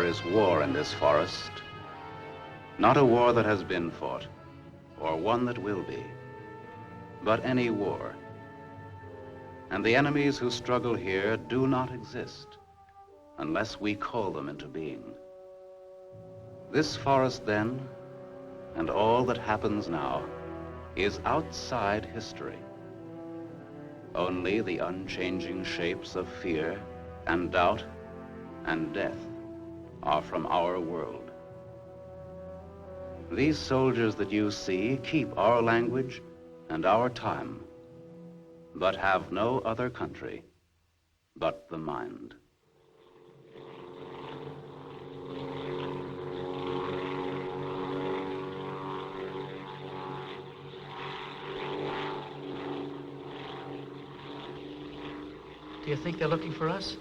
is war in this forest. Not a war that has been fought, or one that will be, but any war. And the enemies who struggle here do not exist unless we call them into being. This forest then, and all that happens now, is outside history. Only the unchanging shapes of fear and doubt and death are from our world. These soldiers that you see keep our language and our time, but have no other country but the mind. Do you think they're looking for us?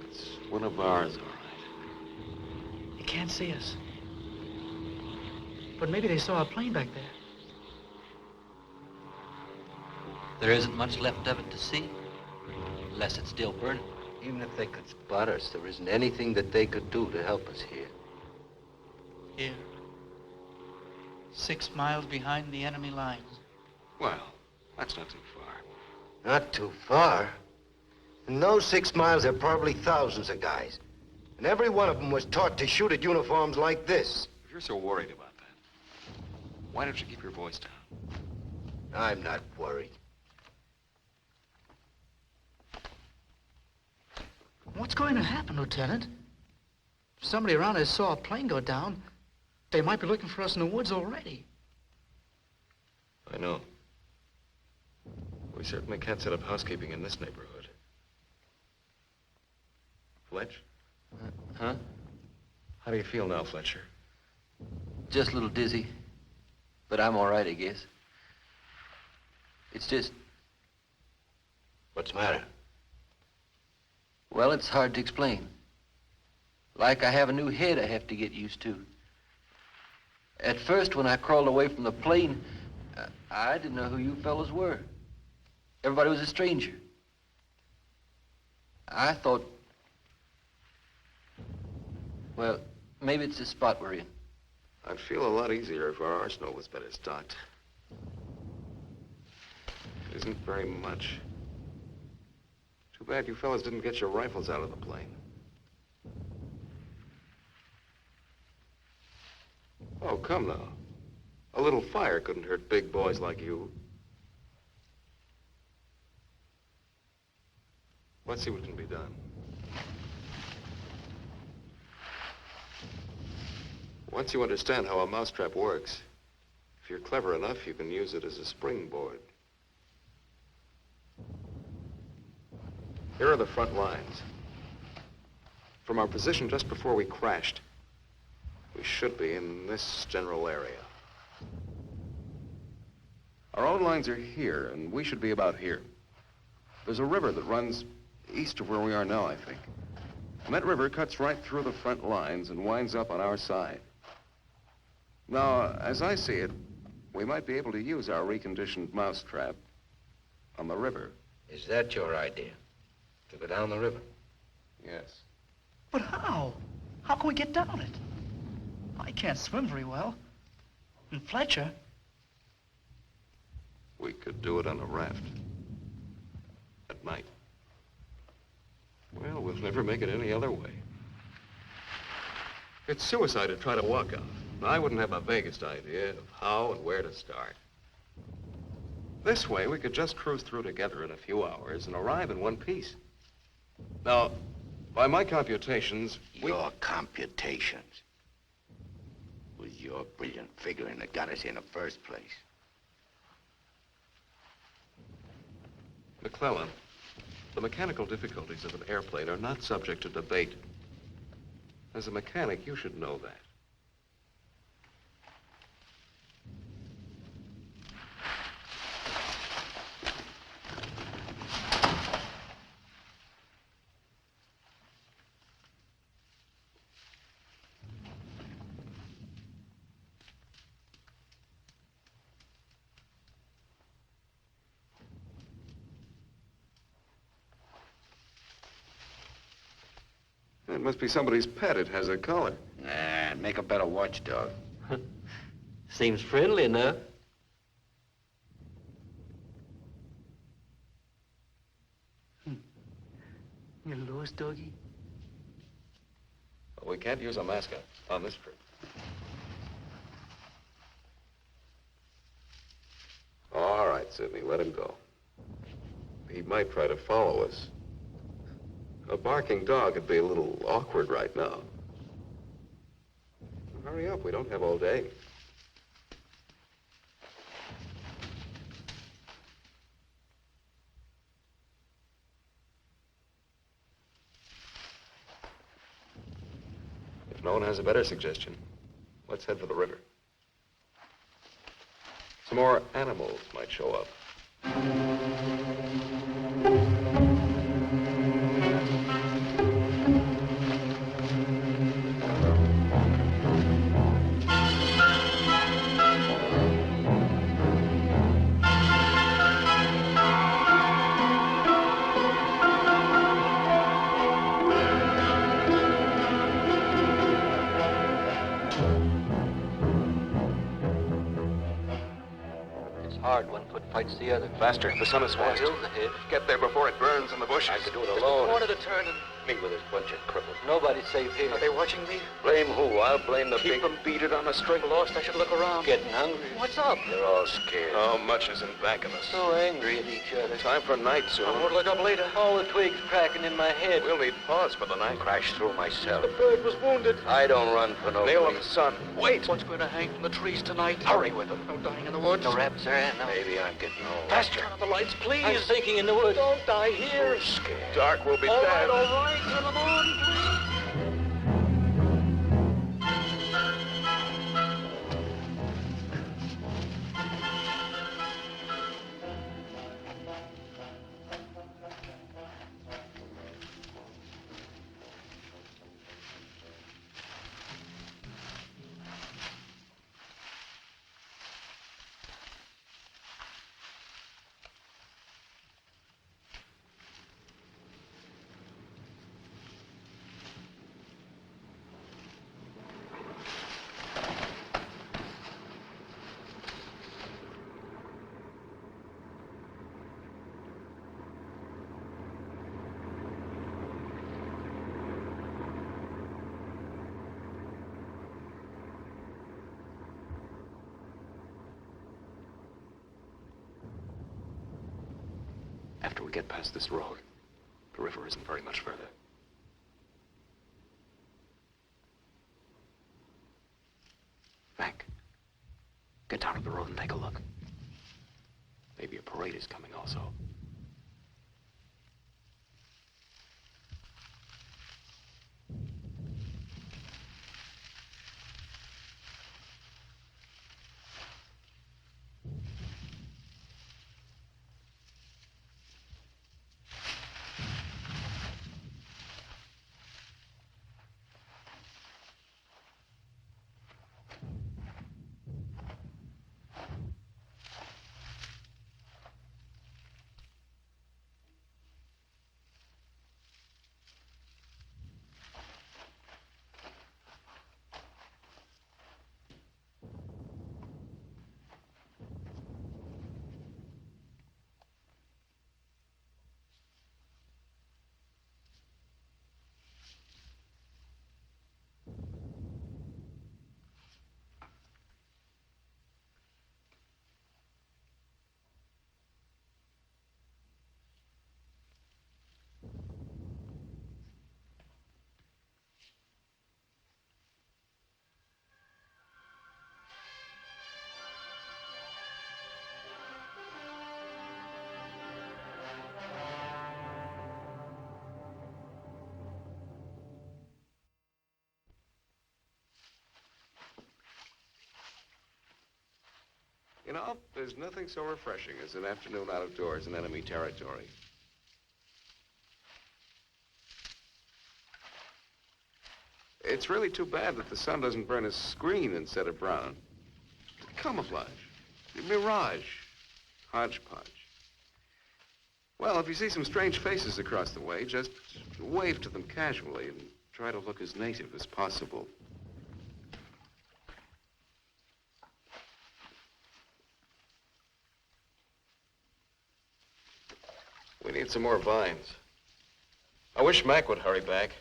It's one of ours, all right. They can't see us. But maybe they saw a plane back there. There isn't much left of it to see, unless it's still burning. Even if they could spot us, there isn't anything that they could do to help us here. Here. 6 miles behind the enemy lines. Well, that's not too far. Not too far. In those 6 miles, there are probably thousands of guys. And every one of them was taught to shoot at uniforms like this. If you're so worried about that, why don't you keep your voice down? I'm not worried. What's going to happen, Lieutenant? If somebody around us saw a plane go down, they might be looking for us in the woods already. I know. We certainly can't set up housekeeping in this neighborhood. Fletch? Huh? How do you feel now, Fletcher? Just a little dizzy, but I'm all right, I guess. It's just, What's the matter? well, it's hard to explain. Like I have a new head I have to get used to. At first, when I crawled away from the plane, I didn't know who you fellows were. Everybody was a stranger. I thought, well, maybe it's the spot we're in. I'd feel a lot easier if our arsenal was better stocked. It isn't very much. Too bad you fellas didn't get your rifles out of the plane. Oh, come now. A little fire couldn't hurt big boys like you. Let's see what can be done. Once you understand how a mousetrap works, if you're clever enough, you can use it as a springboard. Here are the front lines. From our position just before we crashed, we should be in this general area. Our own lines are here, and we should be about here. There's a river that runs east of where we are now, I think. And that river cuts right through the front lines and winds up on our side. Now, as I see it, we might be able to use our reconditioned mousetrap on the river. Is that your idea? To go down the river? Yes. But how? How can we get down it? I can't swim very well. And Fletcher? We could do it on a raft. At night. Well, we'll never make it any other way. It's suicide to try to walk out. I wouldn't have the vaguest idea of how and where to start. This way, we could just cruise through together in a few hours and arrive in one piece. Now, by my computations, Your computations. It was your brilliant figuring that got us here in the first place. McClellan, the mechanical difficulties of an airplane are not subject to debate. As a mechanic, you should know that. It must be somebody's pet. It has a collar. Nah, make a better watchdog. Seems friendly enough. You lost, doggy? Well, we can't use a mascot on this trip. All right, Sidney, let him go. He might try to follow us. A barking dog would be a little awkward right now. Hurry up, we don't have all day. If no one has a better suggestion, let's head for the river. Some more animals might show up. Hard, one foot fights the other. Faster, the sun is fast. Hill's ahead. Get there before it burns in the bushes. I could do it alone. Corner to turn and Me with this bunch of cripples. nobody's safe here. Are they watching me? Blame who? I'll blame the Keep big... them beat it on a string. Lost, I should look around. Getting hungry. What's up? They're all scared. How much is in back of us? So angry at each other. Time for night soon. I'll look up later. All the twigs cracking in my head. We'll need pause for the night. Crash through myself. The bird was wounded. I don't run for no Nail of the reason. sun. Wait! What's going to hang from the trees tonight? Hurry with them. No dying in the woods. No rap, sir. No. Maybe I'm getting old. Faster. Turn on the lights, please. I'm sinking in the woods. Don't die here. I'm scared. Dark will be All dead. right. Turn them on, please. After we get past this road, the river isn't very much further. Frank, get down to the road and take a look. Maybe a parade is coming also. You know, there's nothing so refreshing as an afternoon out of doors in enemy territory. It's really too bad that the sun doesn't burn a screen instead of brown. Camouflage, mirage, hodgepodge. Well, if you see some strange faces across the way, just wave to them casually and try to look as native as possible. We need some more vines. I wish Mac would hurry back.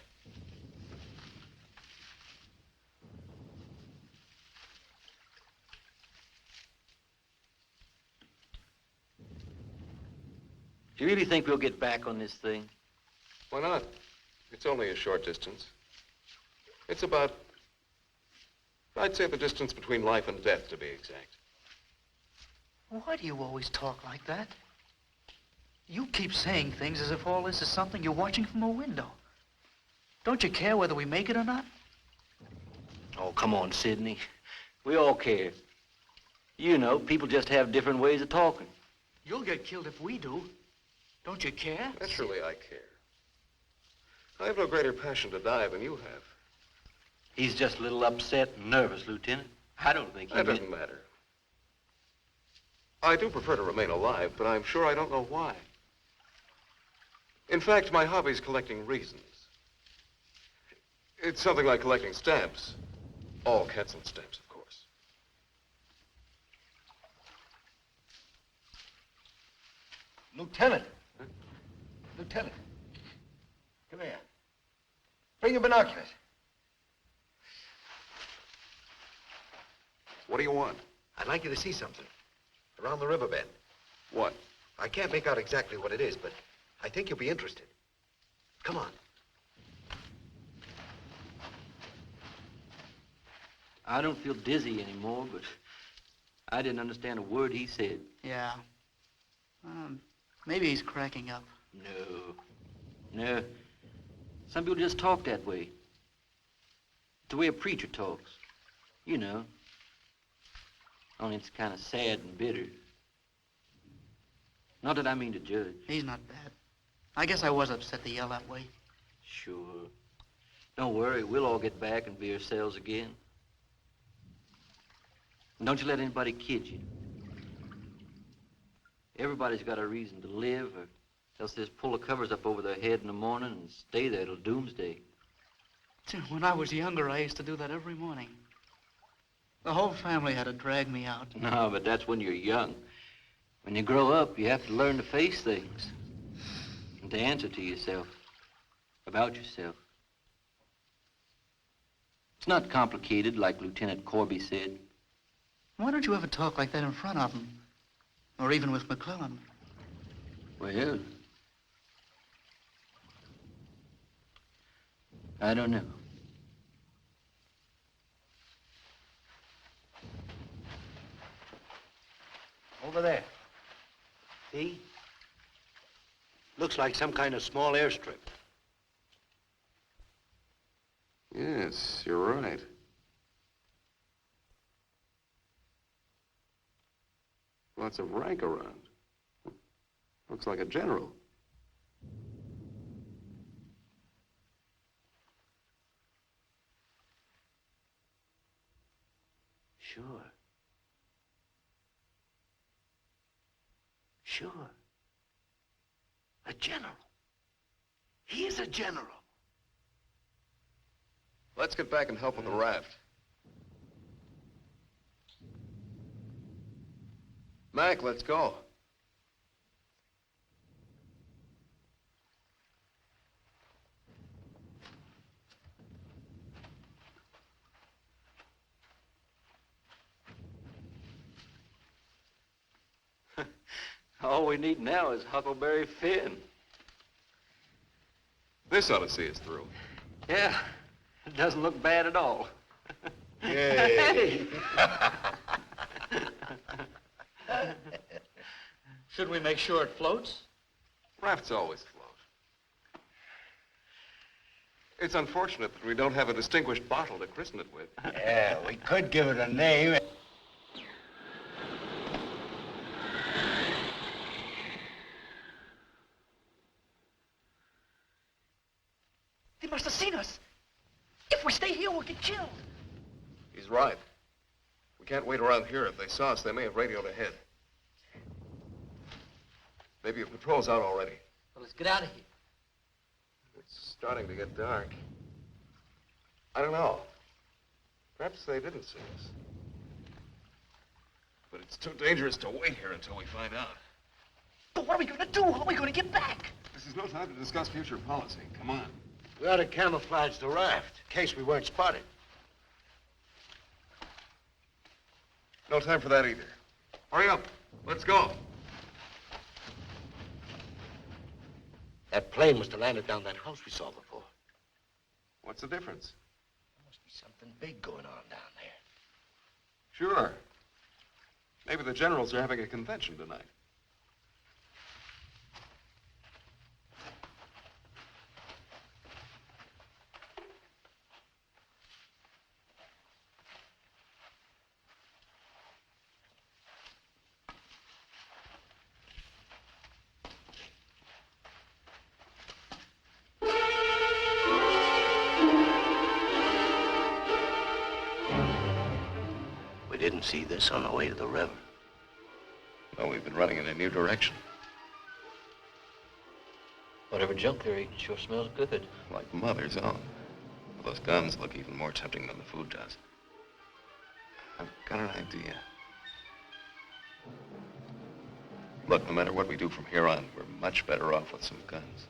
Do you really think we'll get back on this thing? Why not? It's only a short distance. It's about, I'd say the distance between life and death, to be exact. Why do you always talk like that? You keep saying things as if all this is something you're watching from a window. Don't you care whether we make it or not? Oh, come on, Sidney. We all care. You know, people just have different ways of talking. You'll get killed if we do. Don't you care? Naturally, I care. I have no greater passion to die than you have. He's just a little upset and nervous, Lieutenant. I don't think he That doesn't matter. I do prefer to remain alive, but I'm sure I don't know why. In fact, my hobby's collecting reasons. It's something like collecting stamps. All Quetzal stamps, of course. Lieutenant. Huh? Lieutenant. Come here. Bring your binoculars. What do you want? I'd like you to see something. Around the riverbed. What? I can't make out exactly what it is, but I think you'll be interested. Come on. I don't feel dizzy anymore, but I didn't understand a word he said. Yeah. Maybe he's cracking up. No. Some people just talk that way. It's the way a preacher talks. You know. Only it's kind of sad and bitter. Not that I mean to judge. He's not bad. I guess I was upset to yell that way. Sure. Don't worry, we'll all get back and be ourselves again. And don't you let anybody kid you. Everybody's got a reason to live, or else they just pull the covers up over their head in the morning and stay there till doomsday. When I was younger, I used to do that every morning. The whole family had to drag me out. No, but that's when you're young. When you grow up, you have to learn to face things. And to answer to yourself. About yourself. It's not complicated, like Lieutenant Corby said. Why don't you ever talk like that in front of him? Or even with McClellan? Well, I don't know. Over there. See? Looks like some kind of small airstrip. Yes, you're right. Lots of rank around. Looks like a general. Sure. Sure. A general. He is a general. Let's get back and help with the raft. Mac, let's go. All we need now is Huckleberry Finn. This ought to see us through. Yeah, it doesn't look bad at all. Yay! Should we make sure it floats? Rafts always float. It's unfortunate that we don't have a distinguished bottle to christen it with. Yeah, we could give it a name. They must have seen us. If we stay here, we'll get killed. He's right. We can't wait around here. If they saw us, they may have radioed ahead. Maybe a patrol's out already. Well, let's get out of here. It's starting to get dark. I don't know. Perhaps they didn't see us. But it's too dangerous to wait here until we find out. But what are we going to do? How are we going to get back? This is no time to discuss future policy. Come on. We ought to camouflage the raft, in case we weren't spotted. No time for that either. Hurry up. Let's go. That plane must have landed down that house we saw before. What's the difference? There must be something big going on down there. Sure. Maybe the generals are having a convention tonight. We didn't see this on the way to the river. No, we've been running in a new direction. Whatever junk they're eating sure smells good. Like Mother's own. Those guns look even more tempting than the food does. I've got an idea. Look, no matter what we do from here on, we're much better off with some guns.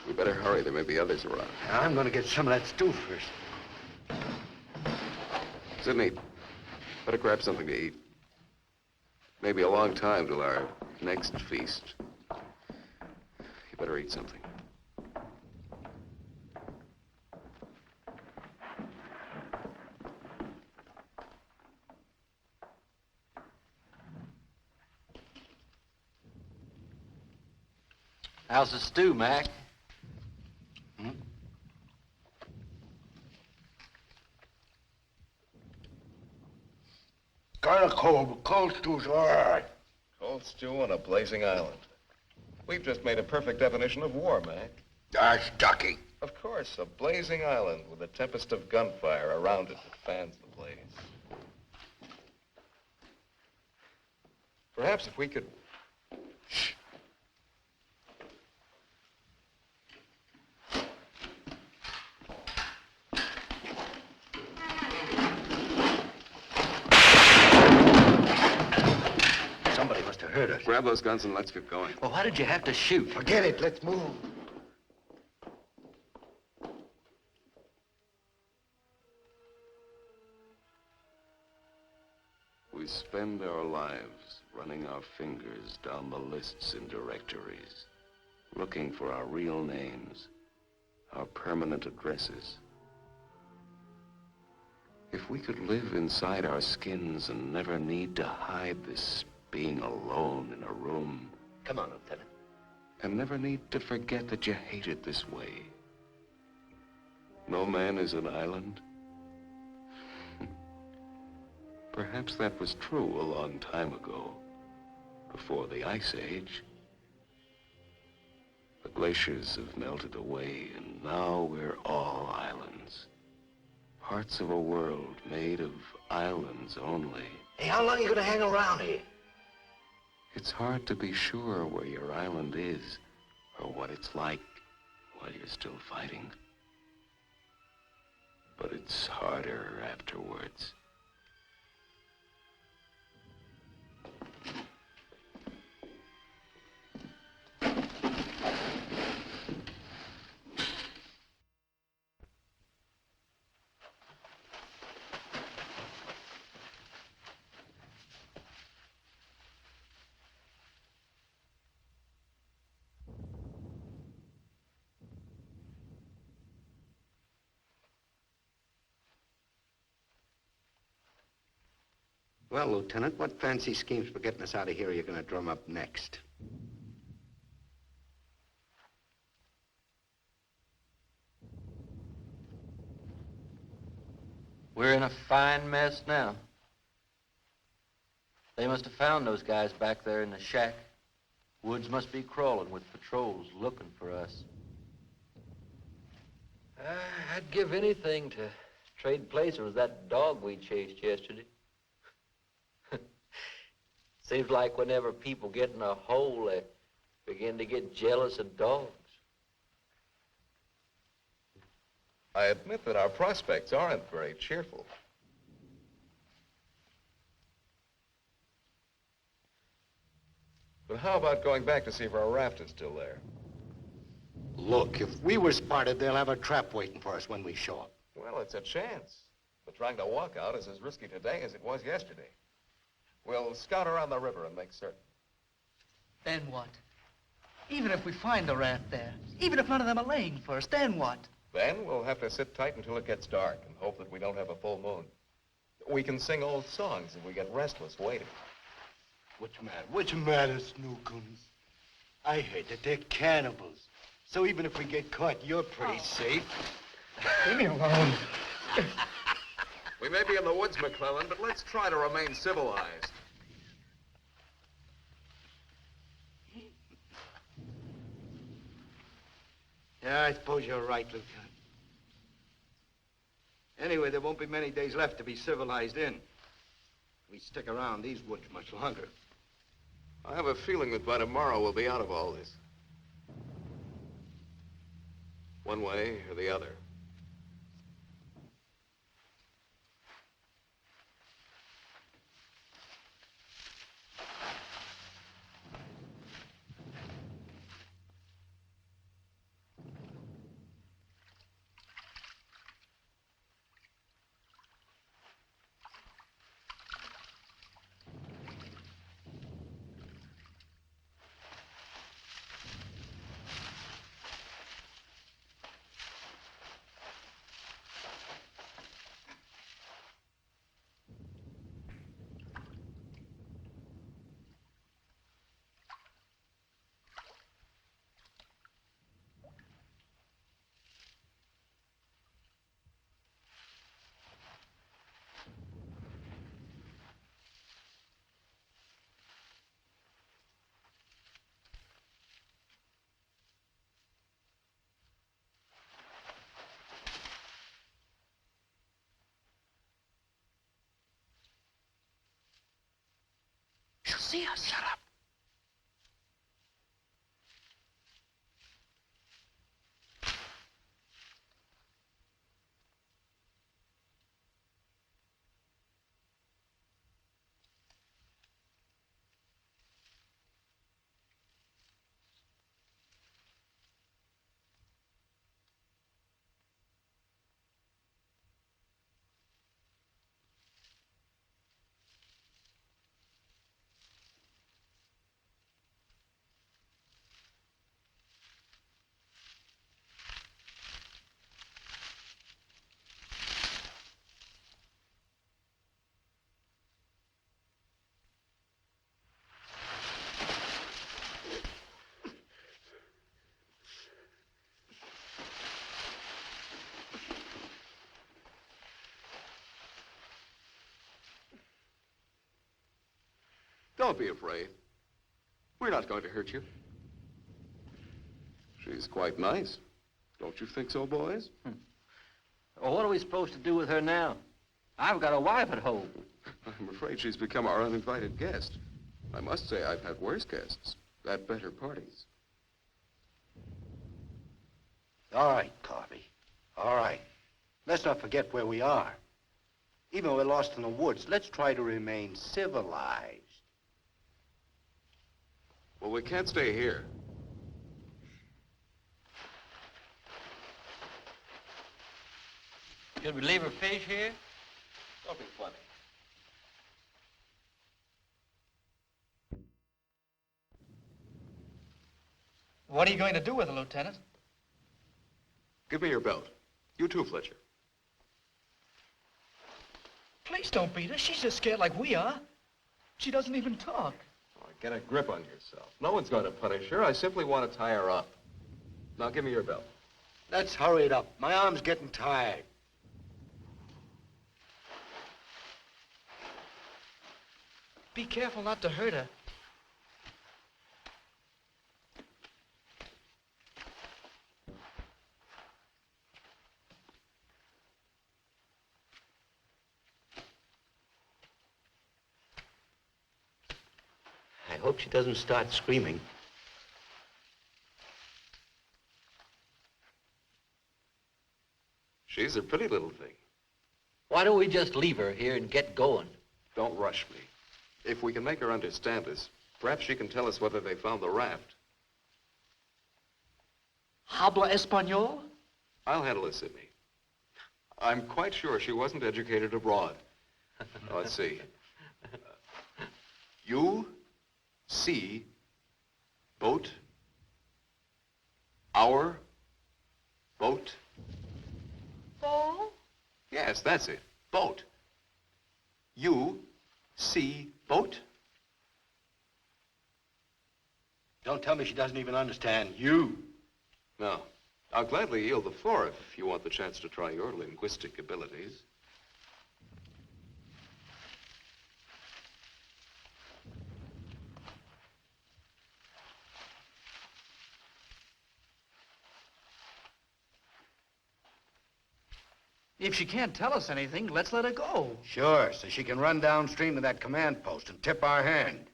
We better hurry. There may be others around. I'm gonna get some of that stew first. Sidney, better grab something to eat. Maybe a long time till our next feast. You better eat something. How's the stew, Mac? Kind of cold, but cold stew's all right. Cold stew on a blazing island. We've just made a perfect definition of war, Mac. That's ducky. Of course, a blazing island with a tempest of gunfire around it that fans the blaze. Perhaps if we could... Shh. Somebody must have heard us. Grab those guns and let's get going. Well, why did you have to shoot? Forget it. Let's move. We spend our lives running our fingers down the lists in directories, looking for our real names, our permanent addresses. If we could live inside our skins and never need to hide this being alone in a room, Come on, Lieutenant. and never need to forget that you hate it this way. No man is an island. Perhaps that was true a long time ago, before the Ice Age. The glaciers have melted away, and now we're all islands. Parts of a world made of islands only. Hey, how long are you gonna hang around here? It's hard to be sure where your island is, or what it's like while you're still fighting. But it's harder afterwards. Well, Lieutenant, what fancy schemes for getting us out of here are you going to drum up next? We're in a fine mess now. They must have found those guys back there in the shack. Woods must be crawling with patrols looking for us. I'd give anything to trade places with that dog we chased yesterday. Seems like whenever people get in a hole, they begin to get jealous of dogs. I admit that our prospects aren't very cheerful. But how about going back to see if our raft is still there? Look, if we were spotted, they'll have a trap waiting for us when we show up. Well, it's a chance. But trying to walk out is as risky today as it was yesterday. We'll scout around the river and make certain. Then what? Even if we find the raft there, even if none of them are laying for us, then what? Then we'll have to sit tight until it gets dark and hope that we don't have a full moon. We can sing old songs if we get restless waiting. What's the matter? What's the matter, Snookums? I heard that they're cannibals. So even if we get caught, you're pretty safe. Leave me alone. We may be in the woods, McClellan, but let's try to remain civilized. Yeah, I suppose you're right, Lieutenant. Anyway, there won't be many days left to be civilized in. We stick around these woods much longer. I have a feeling that by tomorrow we'll be out of all this. One way or the other. She'll see us. Shut up. Don't be afraid. We're not going to hurt you. She's quite nice. Don't you think so, boys? Well, what are we supposed to do with her now? I've got a wife at home. I'm afraid she's become our uninvited guest. I must say I've had worse guests at better parties. All right, Carvey. All right. Let's not forget where we are. Even though we're lost in the woods, let's try to remain civilized. Well, we can't stay here. Should we leave her fish here? Don't be funny. What are you going to do with her, Lieutenant? Give me your belt. You too, Fletcher. Please. Please don't beat her. She's just scared like we are. She doesn't even talk. Oh, get a grip on yourself. No one's going to punish her. I simply want to tie her up. Now, give me your belt. Let's hurry it up. My arm's getting tired. Be careful not to hurt her. I hope she doesn't start screaming. She's a pretty little thing. Why don't we just leave her here and get going? Don't rush me. If we can make her understand us, perhaps she can tell us whether they found the raft. Habla Espanol? I'll handle it, Sidney. I'm quite sure she wasn't educated abroad. Now, let's see. You see boat, our boat. Ball? Yes, that's it. Boat. You see boat? Don't tell me she doesn't even understand you. No. I'll gladly yield the floor if you want the chance to try your linguistic abilities. If she can't tell us anything, let's let her go. Sure, so she can run downstream to that command post and tip our hand.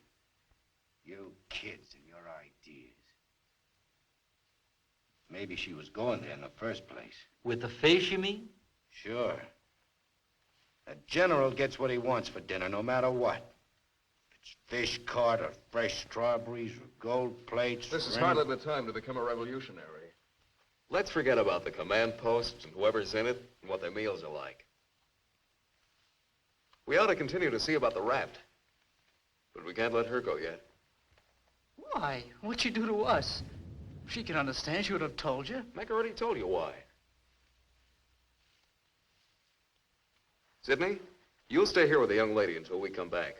You kids and your ideas. Maybe she was going there in the first place. With the fish, you mean? Sure. A general gets what he wants for dinner, no matter what. If it's fish caught or fresh strawberries or gold plates. This is or any- hardly the time to become a revolutionary. Let's forget about the command post and whoever's in it and what their meals are like. We ought to continue to see about the raft. But we can't let her go yet. Why? What'd she do to us? If she can understand, she would have told you. Mac already told you why. Sidney, you'll stay here with the young lady until we come back.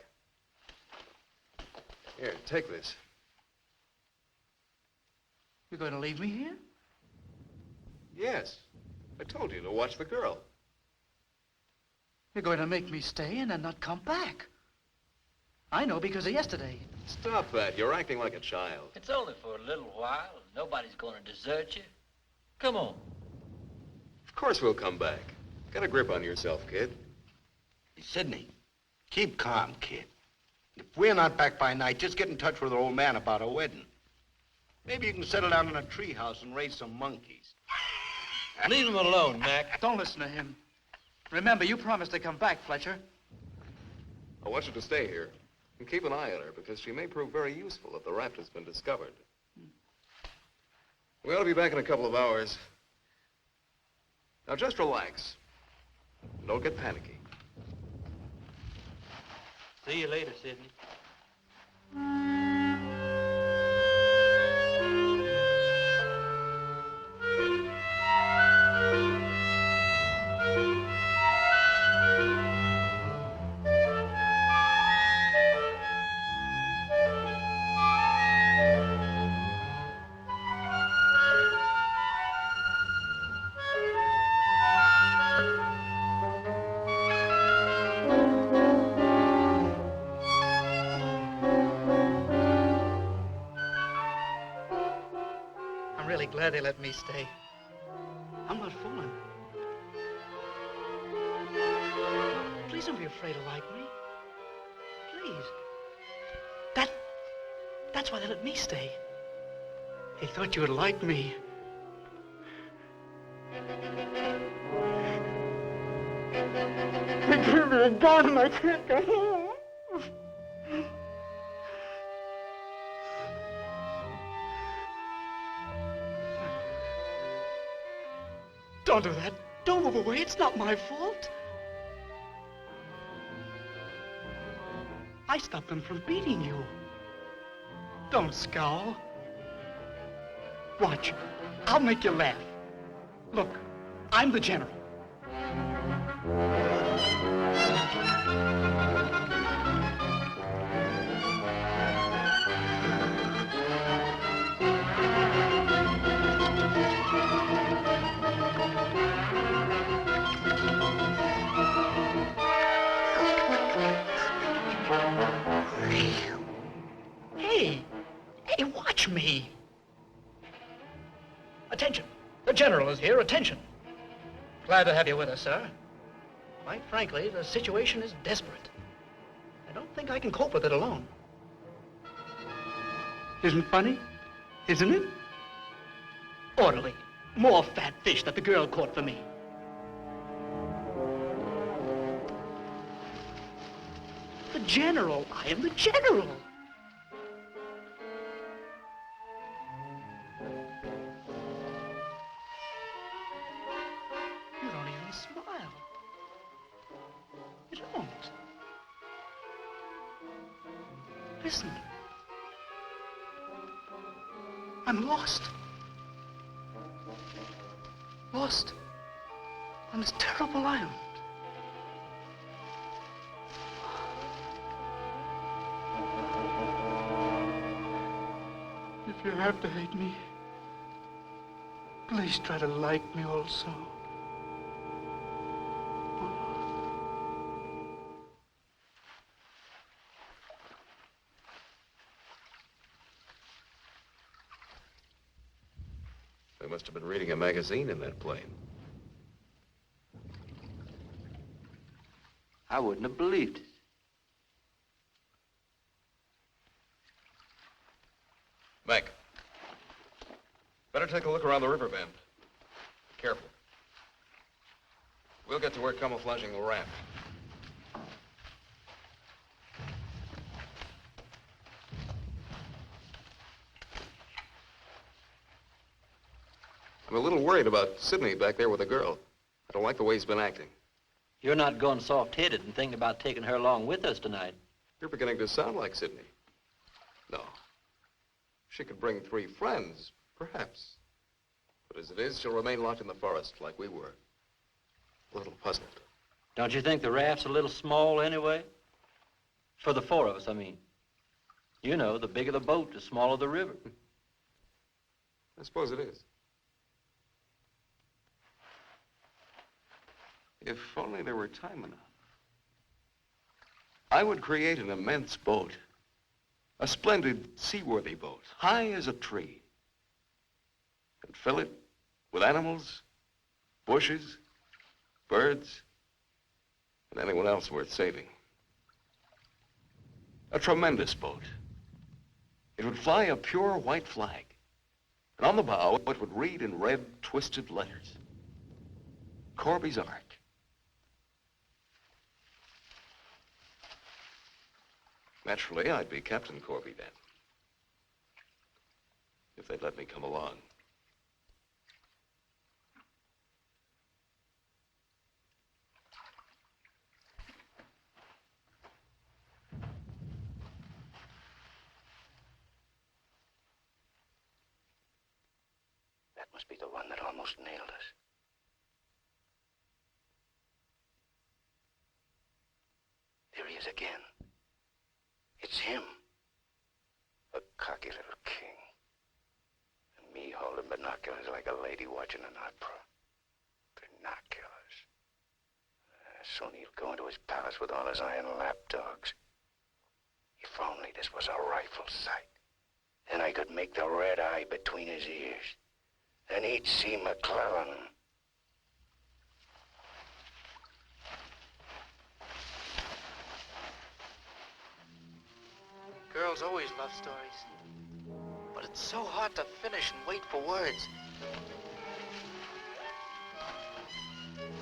Here, take this. You're going to leave me here? Yes. I told you to watch the girl. You're going to make me stay and then not come back. I know because of yesterday. Stop that. You're acting like a child. It's only for a little while. Nobody's going to desert you. Come on. Of course we'll come back. Get a grip on yourself, kid. Hey, Sidney, keep calm, kid. If we're not back by night, just get in touch with our old man about our wedding. Maybe you can settle down in a treehouse and raise some monkeys. Leave him alone, Mac. Don't listen to him. Remember, you promised to come back, Fletcher. I want you to stay here and keep an eye on her because she may prove very useful if the raft has been discovered. We ought to be back in a couple of hours. Now just relax. Don't get panicky. See you later, Sidney. Glad they let me stay. I'm not fooling. Please don't be afraid to like me. Please. That's why they let me stay. They thought you would like me. They gave me a gun and I can't go home. Don't do that. Don't move away. It's not my fault. I stopped them from beating you. Don't scowl. Watch. I'll make you laugh. Look, I'm the general. officers here, attention. Glad to have you with us, sir. Quite frankly, the situation is desperate. I don't think I can cope with it alone. Isn't funny? Isn't it? Orderly, more fat fish that the girl caught for me. The general. I am the general. You don't even smile. You don't. Listen. I'm lost. Lost on this terrible island. If you have to hate me, please try to like me also. They must have been reading a magazine in that plane. I wouldn't have believed it. Mac, better take a look around the river bend. Careful. We'll get to work camouflaging the raft. I'm a little worried about Sidney back there with the girl. I don't like the way he's been acting. You're not going soft-headed and thinking about taking her along with us tonight. You're beginning to sound like Sidney. No. She could bring 3 friends, perhaps. But as it is, she'll remain locked in the forest like we were. A little puzzled. Don't you think the raft's a little small anyway? For the 4 of us, I mean. You know, the bigger the boat, the smaller the river. I suppose it is. If only there were time enough, I would create an immense boat. A splendid, seaworthy boat, high as a tree. And fill it with animals, bushes, birds, and anyone else worth saving. A tremendous boat. It would fly a pure white flag. And on the bow, it would read in red, twisted letters, Corby's Ark. Naturally, I'd be Captain Corby then. If they'd let me come along. That must be the one that almost nailed us. There he is again. It's him. A cocky little king. And me holding binoculars like a lady watching an opera. Binoculars. Soon he'll go into his palace with all his iron lapdogs. If only this was a rifle sight. Then I could make the red eye between his ears. Then he'd see McClellan. Girls always love stories. But it's so hard to finish and wait for words.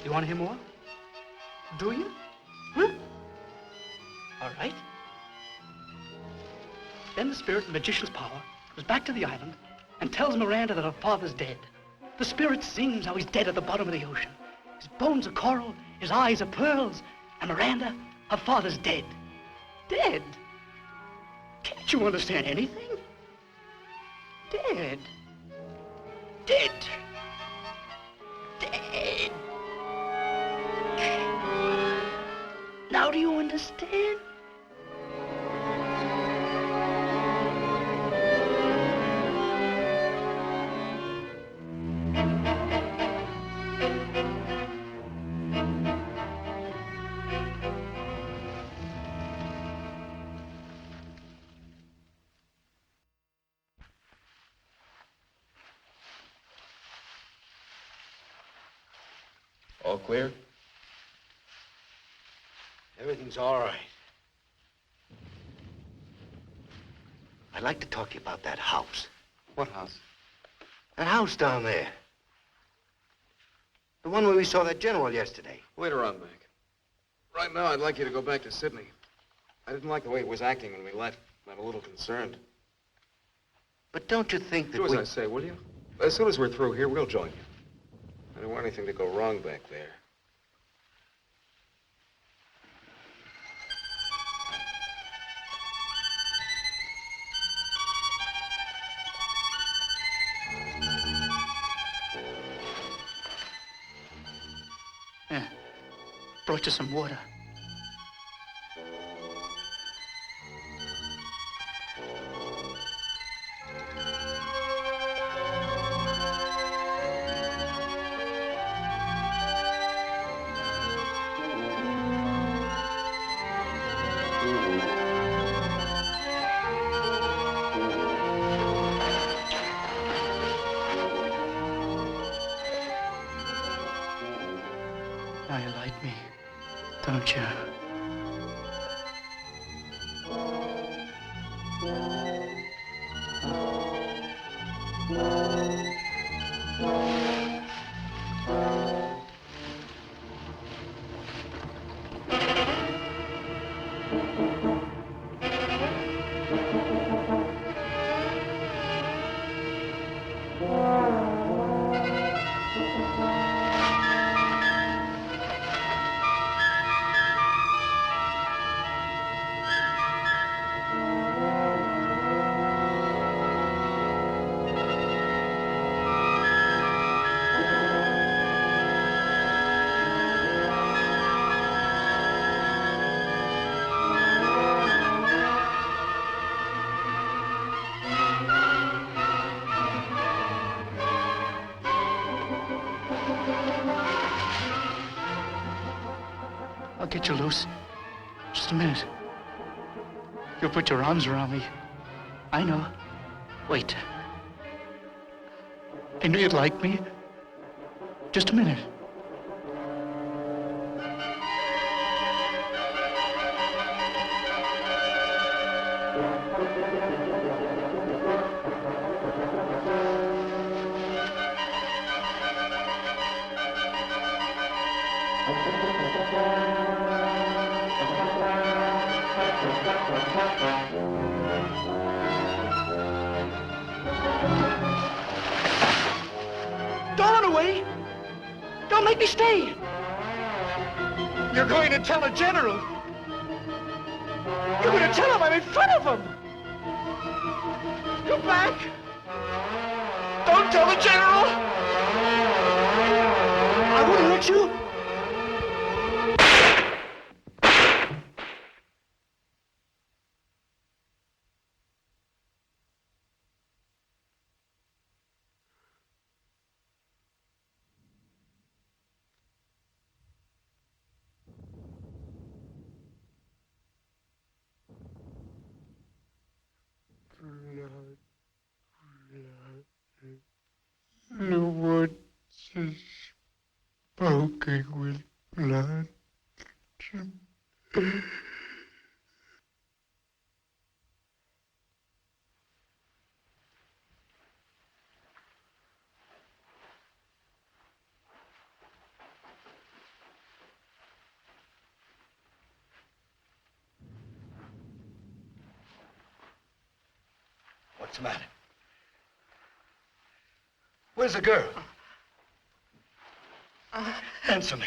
You want to hear more? Do you? Huh? All right. Then the spirit of the magician's power goes back to the island and tells Miranda that her father's dead. The spirit sings how he's dead at the bottom of the ocean. His bones are coral, his eyes are pearls, and Miranda, her father's dead. Dead? Can't you understand anything? Dead. Dead. Dead. Now do you understand? All clear? Everything's all right. I'd like to talk to you about that house. What house? That house down there. The one where we saw that general yesterday. Later on, Mac. Right now, I'd like you to go back to Sydney. I didn't like the way it was acting when we left. I'm a little concerned. But don't you think that Do as I say, will you? As soon as we're through here, we'll join you. I don't want anything to go wrong back there. Yeah. Brought you some water. Now you like me, don't you? I'll get you loose. Just a minute. You'll put your arms around me. I know. Wait. I knew you'd like me. Just a minute. Don't run away! Don't make me stay! You're going to tell the general! You're going to tell him I'm in front of him! Come back! Don't tell the general! I wouldn't let you! The woods is smoking with blood. What's the matter? Where's the girl? Answer me.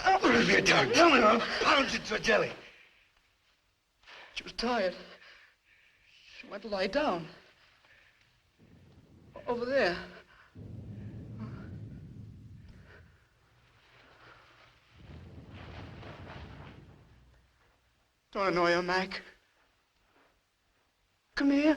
What have you done? Tell me, I'll pound you to a jelly. She was tired. She went to lie down. Over there. Don't annoy her, Mac. Come here.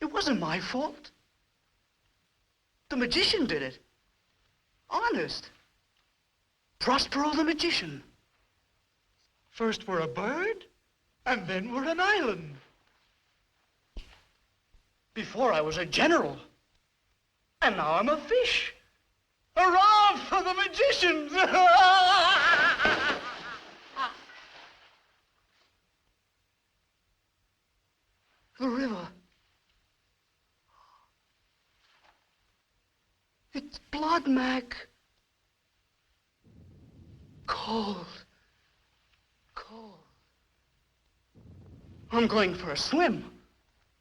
It wasn't my fault. The magician did it. Honest. Prospero the magician. First we're a bird, and then we're an island. Before I was a general. And now I'm a fish. Hurrah for the magicians! The river. It's blood, Mac. Cold. Cold. I'm going for a swim.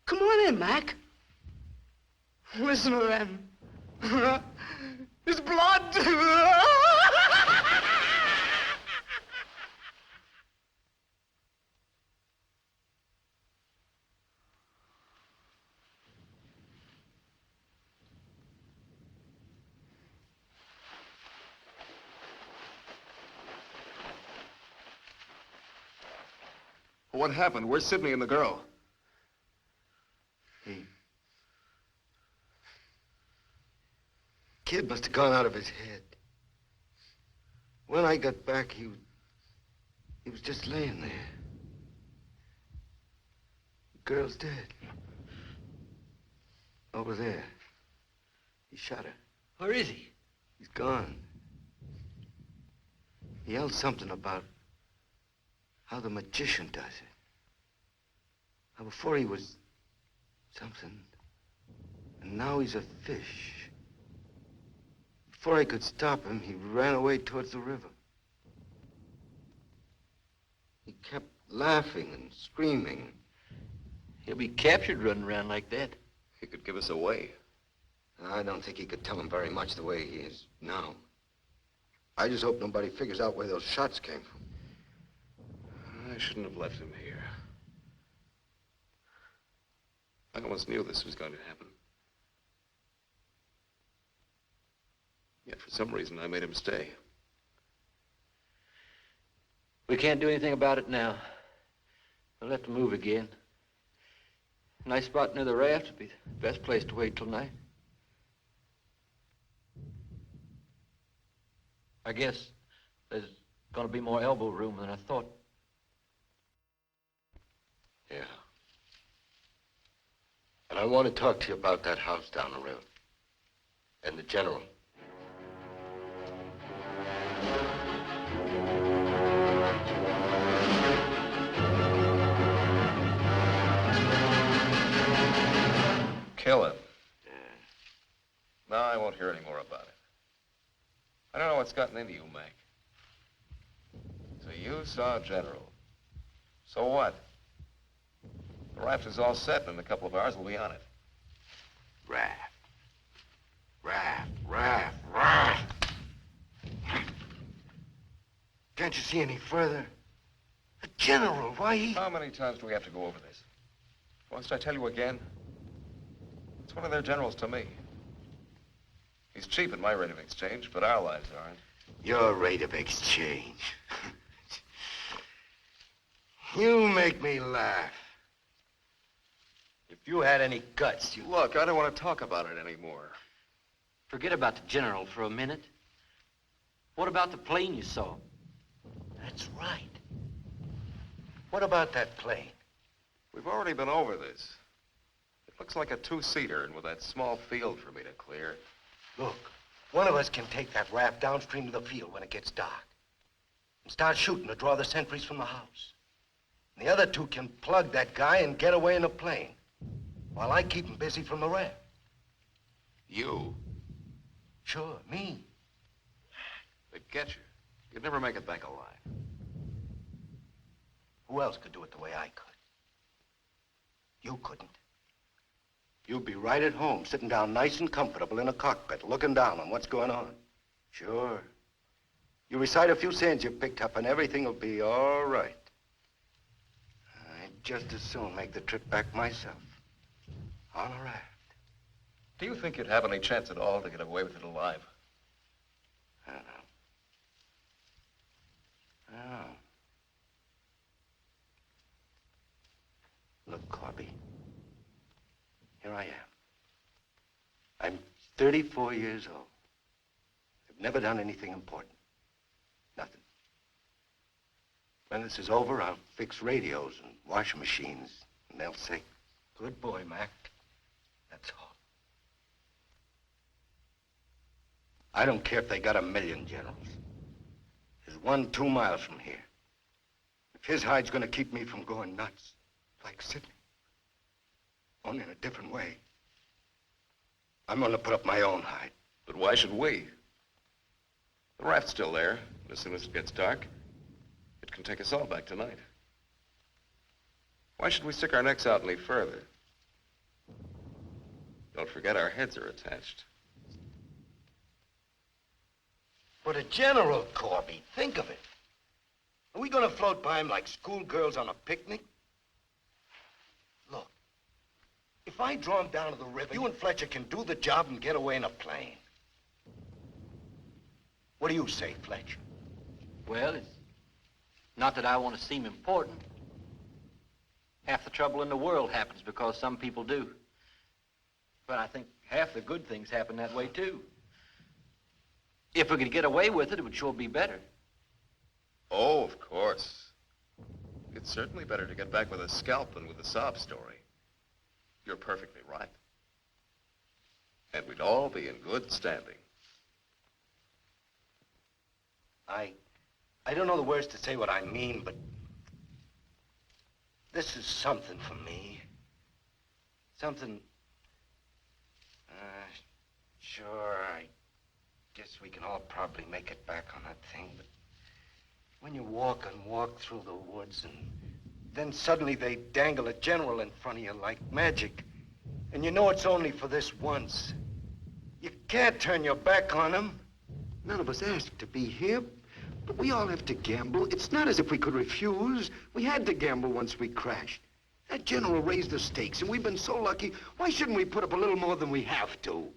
Come on in, Mac. Listen to them. It's blood. What happened? Where's Sidney and the girl? Kid must have gone out of his head. When I got back, he was just laying there. The girl's dead. Over there. He shot her. Where is he? He's gone. He yelled something about how the magician does it. How before he was something, and now he's a fish. Before I could stop him, he ran away towards the river. He kept laughing and screaming. He'll be captured running around like that. He could give us away. I don't think he could tell him very much the way he is now. I just hope nobody figures out where those shots came from. I shouldn't have left him here. I almost knew this was going to happen. Yet for some reason, I made him stay. We can't do anything about it now. We'll have to move again. A nice spot near the raft would be the best place to wait till night. I guess there's gonna be more elbow room than I thought. Yeah. And I want to talk to you about that house down the road. And the general. Kill him. Yeah. No, I won't hear any more about it. I don't know what's gotten into you, Mac. So you saw General. So what? The raft is all set, and in a couple of hours we'll be on it. Raft. Raft, raft, raft. Can't you see any further? The general, why he... How many times do we have to go over this? Must I tell you again? It's one of their generals to me. He's cheap at my rate of exchange, but our lives aren't. Your rate of exchange. You make me laugh. If you had any guts, you... Look, I don't want to talk about it anymore. Forget about the general for a minute. What about the plane you saw? That's right. What about that plane? We've already been over this. It looks like a two-seater, and with that small field for me to clear. Look, one of us can take that raft downstream to the field when it gets dark and start shooting to draw the sentries from the house. And the other two can plug that guy and get away in a plane while I keep him busy from the raft. You? Sure, me. They'd get you. You'd never make it back alive. Who else could do it the way I could? You couldn't. You'd be right at home, sitting down nice and comfortable in a cockpit, looking down on what's going on. Sure. You recite a few sayings you picked up, and everything will be all right. I'd just as soon make the trip back myself. On a raft. Do you think you'd have any chance at all to get away with it alive? I don't know. I don't know. Look, Corby. Here I am. I'm 34 years old. I've never done anything important. Nothing. When this is over, I'll fix radios and washing machines, and they'll say, "Good boy, Mac." That's all. I don't care if they got 1,000,000 generals. There's one 2 miles from here. If his hide's gonna keep me from going nuts, like Sidney, only in a different way, I'm gonna put up my own hide. But why should we? The raft's still there, and as soon as it gets dark, it can take us all back tonight. Why should we stick our necks out any further? Don't forget our heads are attached. But a general, Corby, think of it. Are we gonna float by him like schoolgirls on a picnic? Look, if I draw him down to the river, you and Fletcher can do the job and get away in a plane. What do you say, Fletcher? Well, it's not that I want to seem important. Half the trouble in the world happens because some people do. But I think half the good things happen that way, too. If we could get away with it, it would sure be better. Oh, of course. It's certainly better to get back with a scalp than with a sob story. You're perfectly right. And we'd all be in good standing. I don't know the words to say what I mean, but this is something for me. Something, sure, I guess we can all probably make it back on that thing, but when you walk and walk through the woods and then suddenly they dangle a general in front of you like magic, and you know it's only for this once. You can't turn your back on him. None of us asked to be here, but we all have to gamble. It's not as if we could refuse. We had to gamble once we crashed. That general raised the stakes, and we've been so lucky. Why shouldn't we put up a little more than we have to?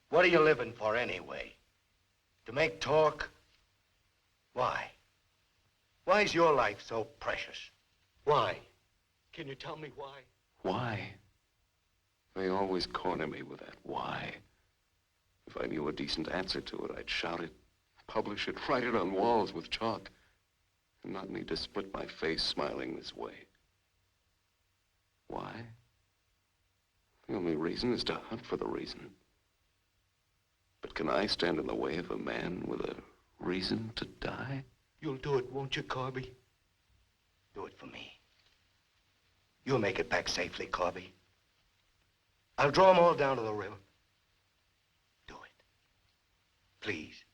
What are you living for anyway? To make talk? Why? Why is your life so precious? Why? Can you tell me why? Why? They always corner me with that why. If I knew a decent answer to it, I'd shout it, publish it, write it on walls with chalk, and not need to split my face smiling this way. Why? The only reason is to hunt for the reason. But can I stand in the way of a man with a reason to die? You'll do it, won't you, Corby? Do it for me. You'll make it back safely, Corby. I'll draw them all down to the river. Do it. Please.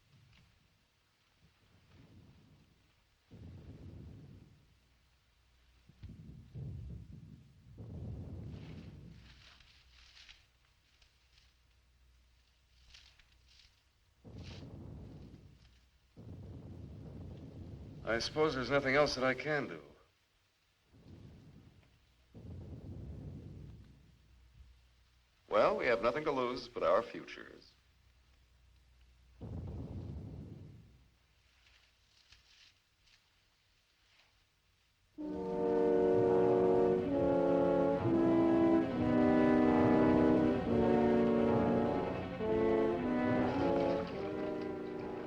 I suppose there's nothing else that I can do. Well, we have nothing to lose but our futures.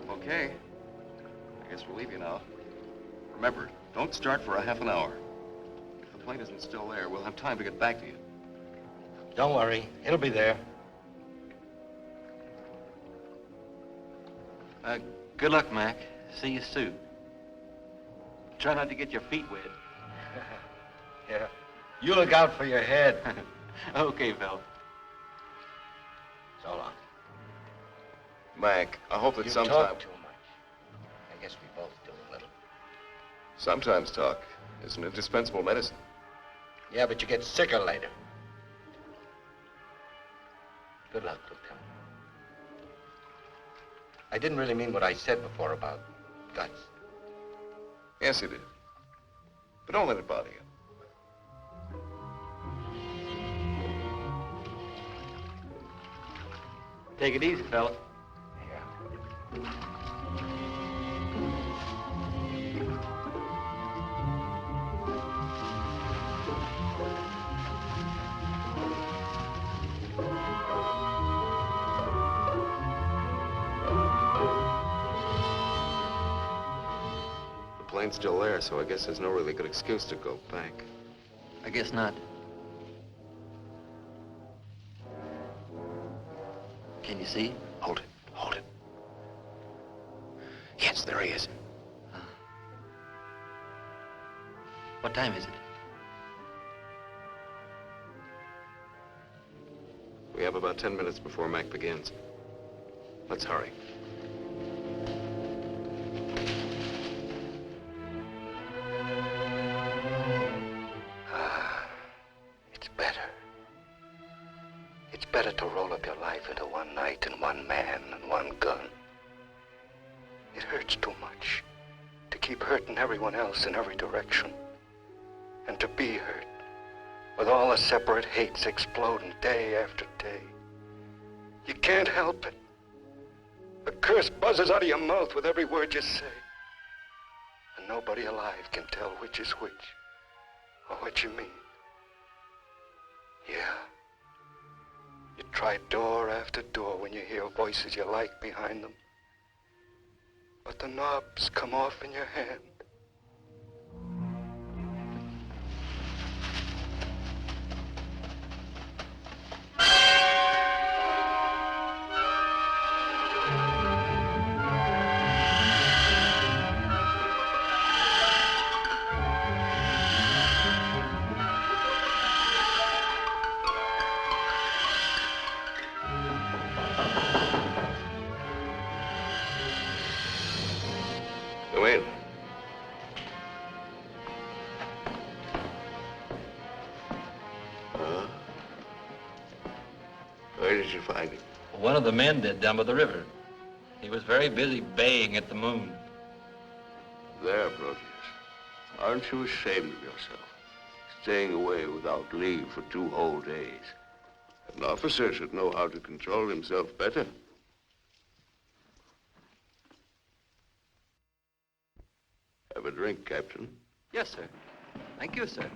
Okay. I guess we'll leave you now. Remember, don't start for a half an hour. If the plane isn't still there, we'll have time to get back to you. Don't worry. It'll be there. Good luck, Mac. See you soon. Try not to get your feet wet. Yeah. You look out for your head. Okay, fella. So long. Mac, I hope that You sometime... talk too much. I guess we both do a little. Sometimes talk is an indispensable medicine. Yeah, but you get sicker later. Good luck, Lieutenant. I didn't really mean what I said before about guts. Yes, you did. But don't let it bother you. Take it easy, fella. Yeah. plane's still there, so I guess there's no really good excuse to go back. I guess not. Can you see? Hold it, hold it. Yes, there he is. What time is it? We have about 10 minutes before Mac begins. Let's hurry. It's better. It's better to roll up your life into one night and one man and one gun. It hurts too much to keep hurting everyone else in every direction. And to be hurt, with all the separate hates exploding day after day. You can't help it. The curse buzzes out of your mouth with every word you say. And nobody alive can tell which is which, or what you mean. Yeah. You try door after door when you hear voices you like behind them. But the knobs come off in your hand. Go in. Where did you find him? One of the men did down by the river. He was very busy baying at the moon. There, Proteus. Aren't you ashamed of yourself? Staying away without leave for 2 whole days. An officer should know how to control himself better. Have a drink, Captain. Yes, sir. Thank you, sir.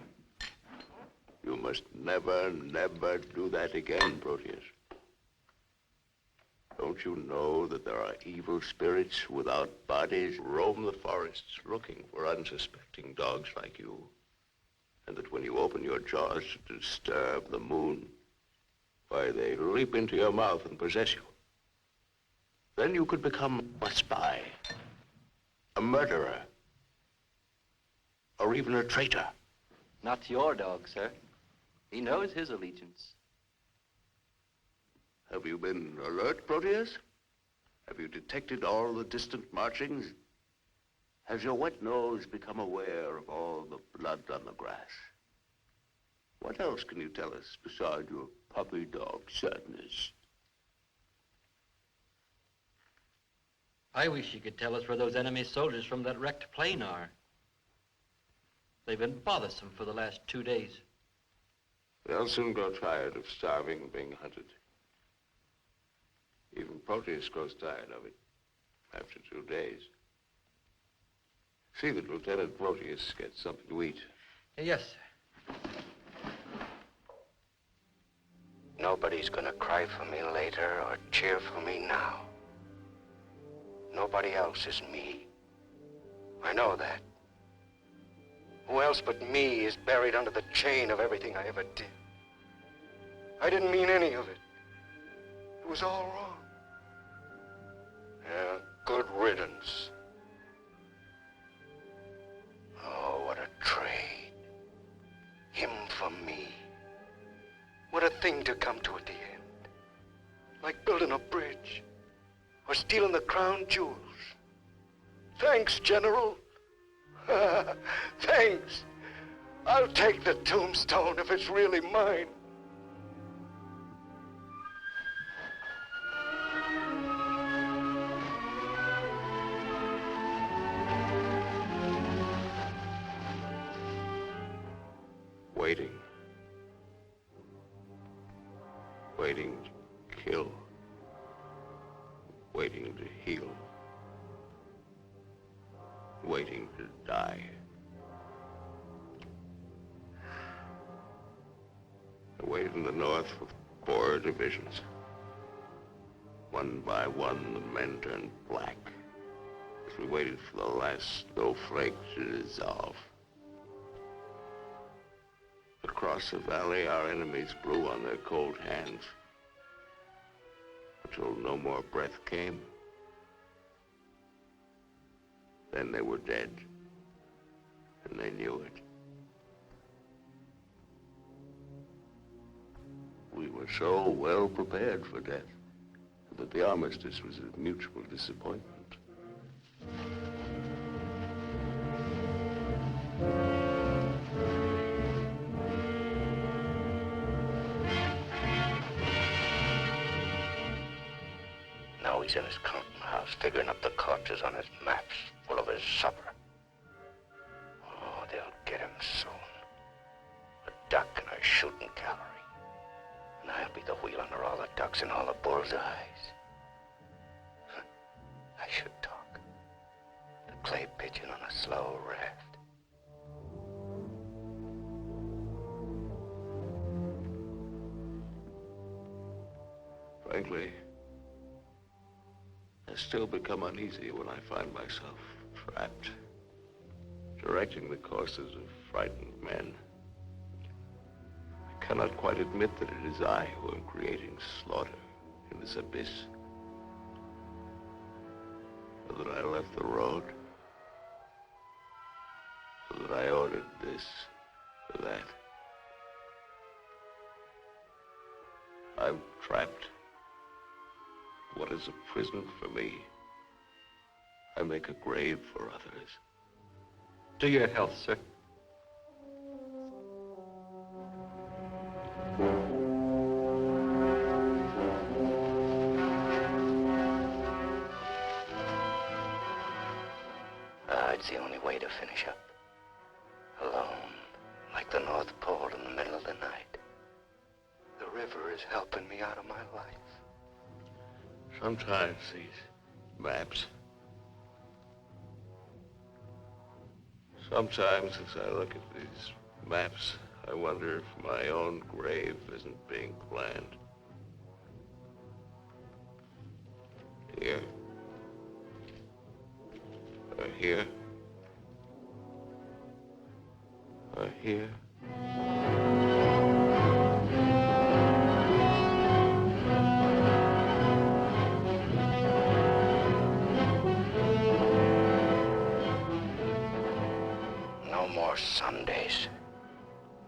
You must never, never do that again, Proteus. Don't you know that there are evil spirits without bodies who roam the forests looking for unsuspecting dogs like you? And that when you open your jaws to disturb the moon, why, they leap into your mouth and possess you. Then you could become a spy, a murderer, or even a traitor. Not to your dog, sir. He knows his allegiance. Have you been alert, Proteus? Have you detected all the distant marchings? Has your wet nose become aware of all the blood on the grass? What else can you tell us besides your puppy dog sadness? I wish you could tell us where those enemy soldiers from that wrecked plane are. They've been bothersome for the last 2 days. They'll soon grow tired of starving and being hunted. Even Proteus grows tired of it after 2 days. See that Lieutenant Proteus gets something to eat. Yes, sir. Nobody's gonna cry for me later or cheer for me now. Nobody else is me. I know that. Who else but me is buried under the chain of everything I ever did? I didn't mean any of it. It was all wrong. Yeah, good riddance. Oh, what a trade. Him for me. What a thing to come to at the end. Like building a bridge. Or stealing the crown jewels. Thanks, General. Thanks. I'll take the tombstone if it's really mine. Waiting. Waiting to kill. Waiting to heal. Waiting to die. I waited in the north for 4 divisions. One by one, the men turned black. as we waited for the last snowflake to dissolve. Across the valley, our enemies blew on their cold hands until no more breath came. Then they were dead, and they knew it. We were so well prepared for death that the armistice was a mutual disappointment. Now he's in his counting house, figuring up the corpses on his maps, full of his supper. Oh, they'll get him soon. A duck in a shooting gallery. And I'll be the wheel under all the ducks and all the bull's eyes. I should talk. The clay pigeon on a slow raft. Frankly, I still become uneasy when I find myself trapped, directing the courses of frightened men. I cannot quite admit that it is I who am creating slaughter in this abyss, or that I left the road, or that I ordered this or that. I'm trapped. What is a prison for me, I make a grave for others. To your health, sir. It's the only way to finish up. Alone, like the North Pole in the middle of the night. The river is helping me out of my life. Sometimes these maps, sometimes as I look at these maps, I wonder if my own grave isn't being planned. Here. Or here. Or here. No more Sundays.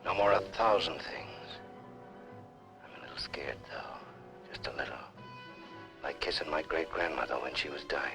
No more 1,000 things. I'm a little scared, though. Just a little. Like kissing my great-grandmother when she was dying.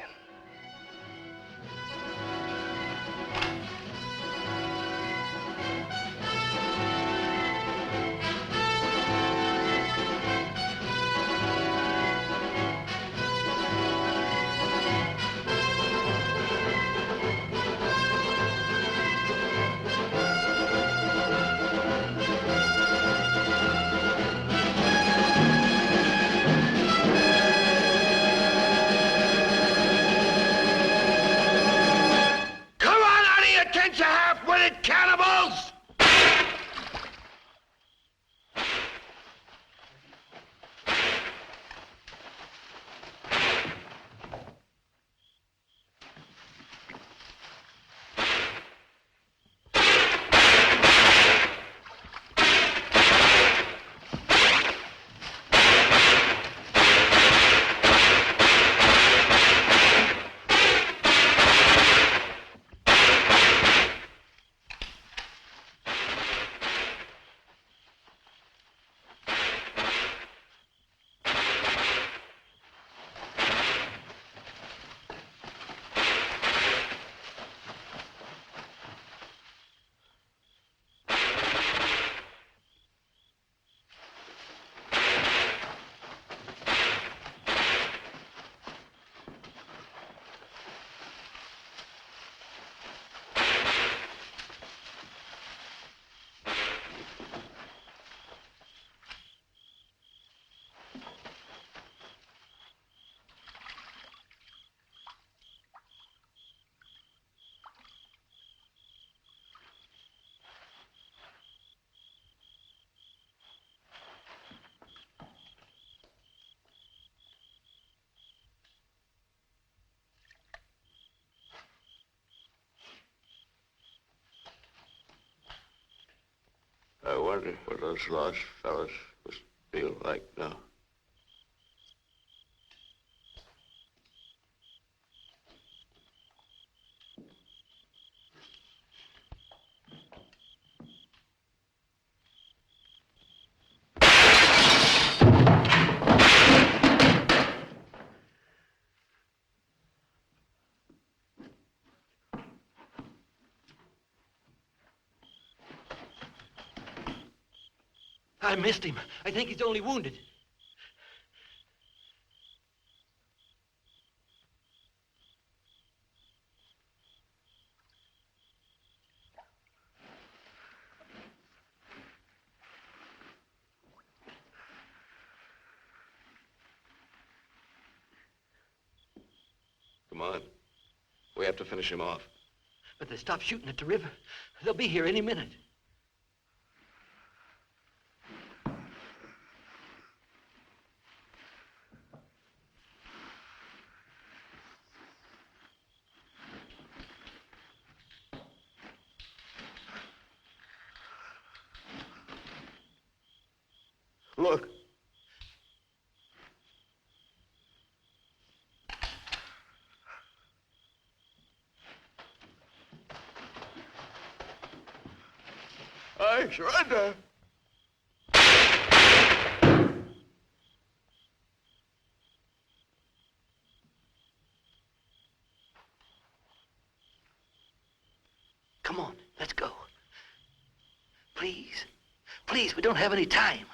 wonder what those lost fellas must feel like now. I missed him. I think he's only wounded. Come on. We have to finish him off. But they stopped shooting at the river. They'll be here any minute. Look. I surrender. Come on, let's go. Please. Please, we don't have any time.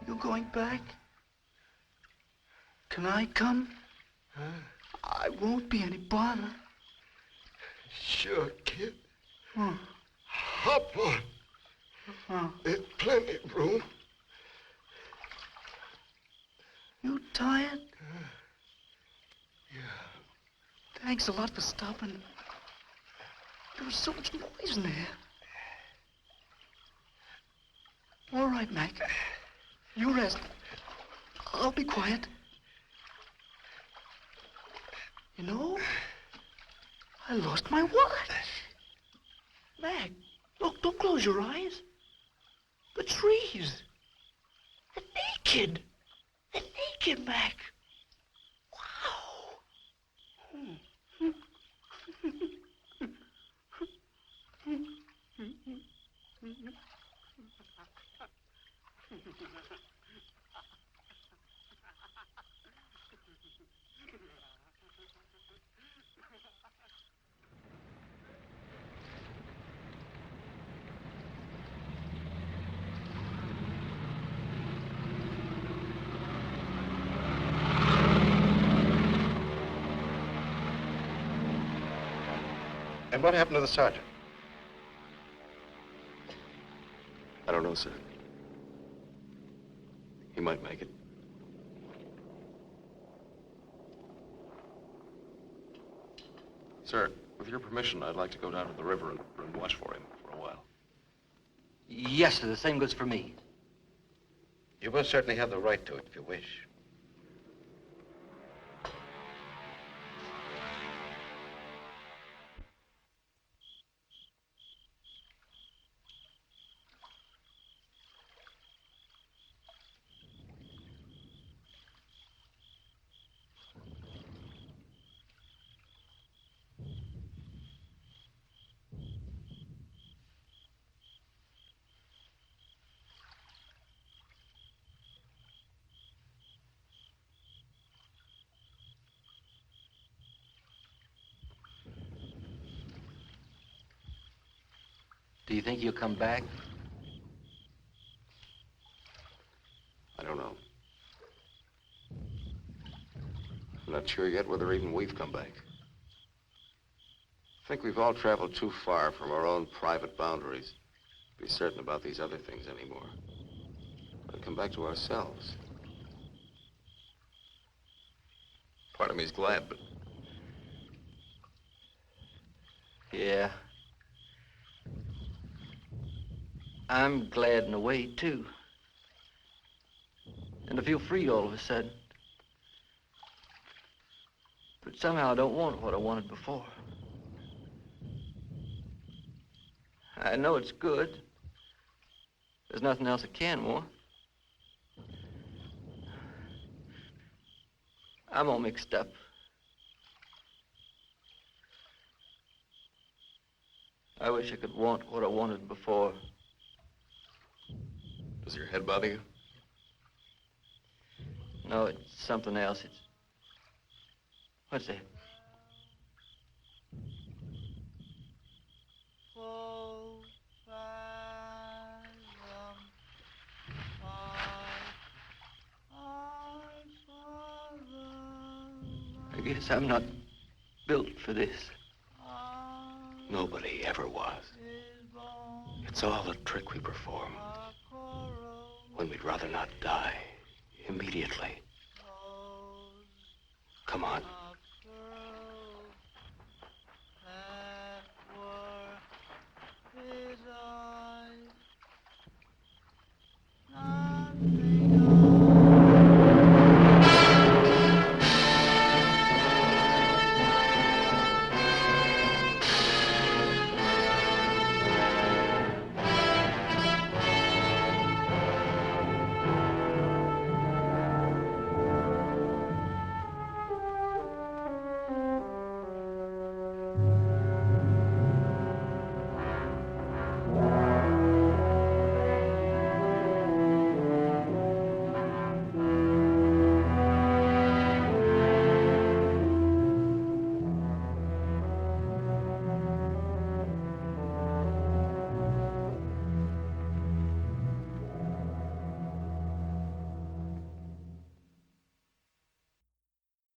You going back? Can I come? I won't be any bother. Sure, kid. Huh. Hop on. Huh. There's plenty of room. You tired? Yeah. Thanks a lot for stopping. There was so much noise in there. All right, Mac. You rest. I'll be quiet. You know, I lost my watch. Mac, look, don't close your eyes. The trees. They're naked. They're naked, Mac. Wow. And what happened to the sergeant? I don't know, sir. He might make it. Sir, with your permission, I'd like to go down to the river and watch for him for a while. Yes, sir. The same goes for me. You will certainly have the right to it if you wish. Do you think he'll come back? I don't know. I'm not sure yet whether even we've come back. I think we've all traveled too far from our own private boundaries to be certain about these other things anymore. We'll come back to ourselves. Part of me's glad, but... Yeah. I'm glad in a way, too. And I feel free all of a sudden. But somehow I don't want what I wanted before. I know it's good. There's nothing else I can want. I'm all mixed up. I wish I could want what I wanted before. Does your head bother you? No, it's something else. It's... What's that? I guess I'm not built for this. Nobody ever was. It's all a trick we perform when we'd rather not die immediately. Come on.